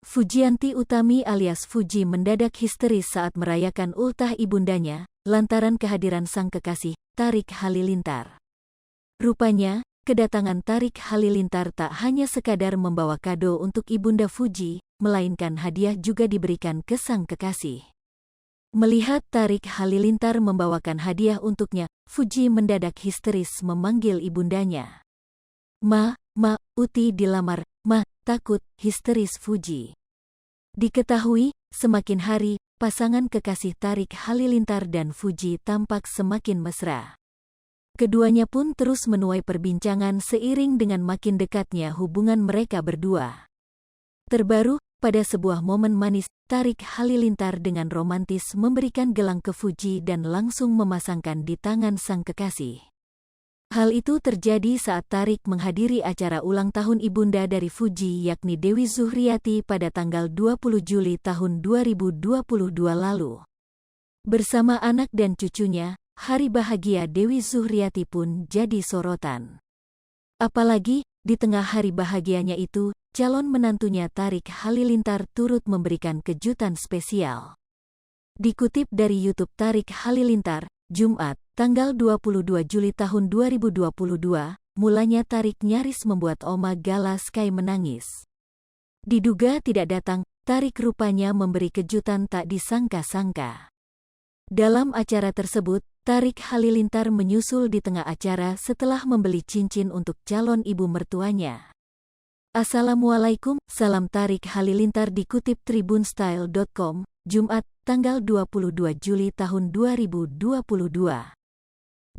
Fujianti Utami alias Fuji mendadak histeris saat merayakan ultah ibundanya, lantaran kehadiran sang kekasih, Tarik Halilintar. Rupanya, kedatangan Tarik Halilintar tak hanya sekadar membawa kado untuk ibunda Fuji, melainkan hadiah juga diberikan ke sang kekasih. Melihat Tarik Halilintar membawakan hadiah untuknya, Fuji mendadak histeris memanggil ibundanya. Ma, Uti dilamar, Ma, takut, histeris Fuji. Diketahui, semakin hari, pasangan kekasih Tarik Halilintar dan Fuji tampak semakin mesra. Keduanya pun terus menuai perbincangan seiring dengan makin dekatnya hubungan mereka berdua. Terbaru, pada sebuah momen manis, Tarik Halilintar dengan romantis memberikan gelang ke Fuji dan langsung memasangkan di tangan sang kekasih. Hal itu terjadi saat Tarik menghadiri acara ulang tahun ibunda dari Fuji yakni Dewi Zuhriati pada tanggal 20 Juli tahun 2022 lalu. Bersama anak dan cucunya, hari bahagia Dewi Zuhriati pun jadi sorotan. Apalagi, di tengah hari bahagianya itu, calon menantunya Tarik Halilintar turut memberikan kejutan spesial. Dikutip dari YouTube Tarik Halilintar, Jumat, tanggal 22 Juli tahun 2022, mulanya Tarik nyaris membuat Oma Gala Sky menangis. Diduga tidak datang, Tarik rupanya memberi kejutan tak disangka-sangka. Dalam acara tersebut, Tarik Halilintar menyusul di tengah acara setelah membeli cincin untuk calon ibu mertuanya. Assalamualaikum, salam Tarik Halilintar dikutip tribunstyle.com, Jumat, tanggal 22 Juli tahun 2022.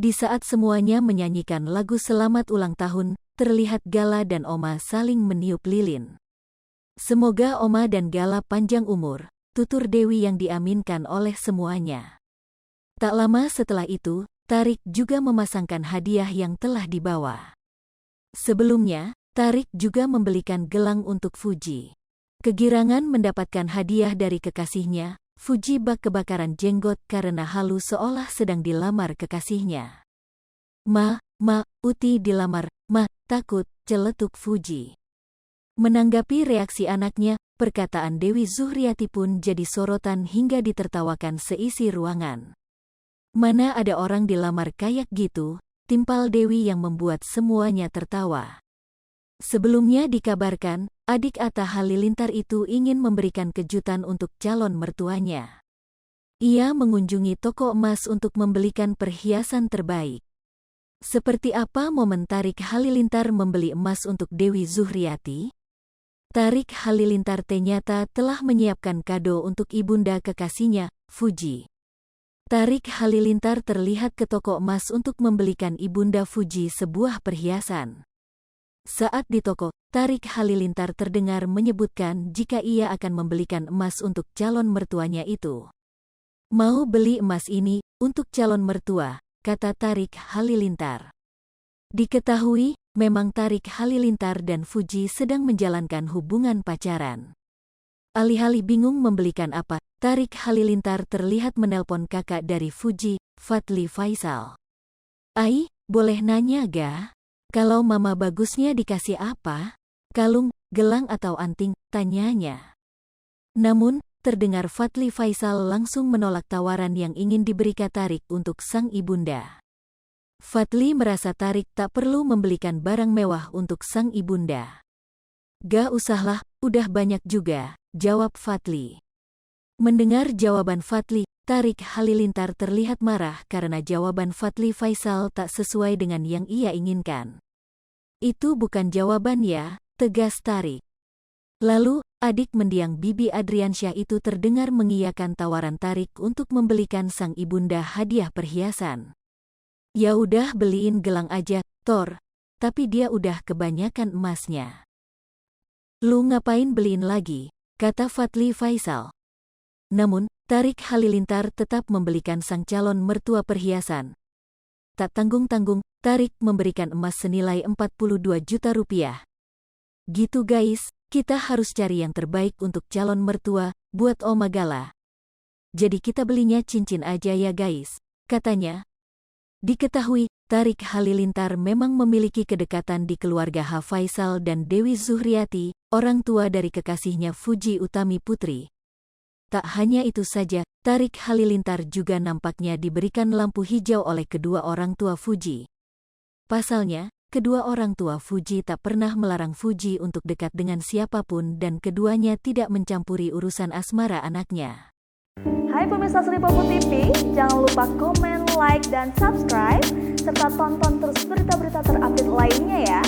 Di saat semuanya menyanyikan lagu selamat ulang tahun, terlihat Gala dan Oma saling meniup lilin. Semoga Oma dan Gala panjang umur, tutur Dewi yang diaminkan oleh semuanya. Tak lama setelah itu, Tarik juga memasangkan hadiah yang telah dibawa. Sebelumnya, Tarik juga membelikan gelang untuk Fuji. Kegirangan mendapatkan hadiah dari kekasihnya, Fuji bak kebakaran jenggot karena halu seolah sedang dilamar kekasihnya. Ma, Uti dilamar, Ma, takut, celetuk Fuji. Menanggapi reaksi anaknya, perkataan Dewi Zuhriati pun jadi sorotan hingga ditertawakan seisi ruangan. Mana ada orang dilamar kayak gitu, timpal Dewi yang membuat semuanya tertawa. Sebelumnya dikabarkan, adik Atta Halilintar itu ingin memberikan kejutan untuk calon mertuanya. Ia mengunjungi toko emas untuk membelikan perhiasan terbaik. Seperti apa momen Tarik Halilintar membeli emas untuk Dewi Zuhriati? Tarik Halilintar ternyata telah menyiapkan kado untuk ibunda kekasihnya, Fuji. Tarik Halilintar terlihat ke toko emas untuk membelikan ibunda Fuji sebuah perhiasan. Saat di toko, Tarik Halilintar terdengar menyebutkan jika ia akan membelikan emas untuk calon mertuanya itu. Mau beli emas ini untuk calon mertua, kata Tarik Halilintar. Diketahui, memang Tarik Halilintar dan Fuji sedang menjalankan hubungan pacaran. Alih-alih bingung membelikan apa, Tarik Halilintar terlihat menelpon kakak dari Fuji, Fadly Faisal. Ai, boleh nanya ga? Kalau mama bagusnya dikasih apa? Kalung, gelang atau anting, tanyanya. Namun, terdengar Fadly Faisal langsung menolak tawaran yang ingin diberi Tarik untuk sang ibunda. Fadly merasa Tarik tak perlu membelikan barang mewah untuk sang ibunda. Gak usahlah, udah banyak juga, jawab Fadly. Mendengar jawaban Fadly, Tarik Halilintar terlihat marah karena jawaban Fadly Faisal tak sesuai dengan yang ia inginkan. Itu bukan jawaban ya, tegas Tarik. Lalu, adik mendiang Bibi Adriansyah itu terdengar mengiyakan tawaran Tarik untuk membelikan sang ibunda hadiah perhiasan. Ya udah beliin gelang aja, Tor, tapi dia udah kebanyakan emasnya. Lu ngapain beliin lagi, kata Fadly Faisal. Namun, Tarik Halilintar tetap membelikan sang calon mertua perhiasan. Tak tanggung-tanggung, Tarik memberikan emas senilai 42 juta rupiah. Gitu guys, kita harus cari yang terbaik untuk calon mertua, buat Oma Gala. Jadi kita belinya cincin aja ya guys, katanya. Diketahui, Tarik Halilintar memang memiliki kedekatan di keluarga H. Faisal dan Dewi Zuhriati, orang tua dari kekasihnya Fuji Utami Putri. Tak hanya itu saja, Tarik Halilintar juga nampaknya diberikan lampu hijau oleh kedua orang tua Fuji. Pasalnya, kedua orang tua Fuji tak pernah melarang Fuji untuk dekat dengan siapapun dan keduanya tidak mencampuri urusan asmara anaknya. Hai pemirsa Sri Popo TV, jangan lupa komen, like, dan subscribe, serta tonton terus berita-berita terupdate lainnya ya.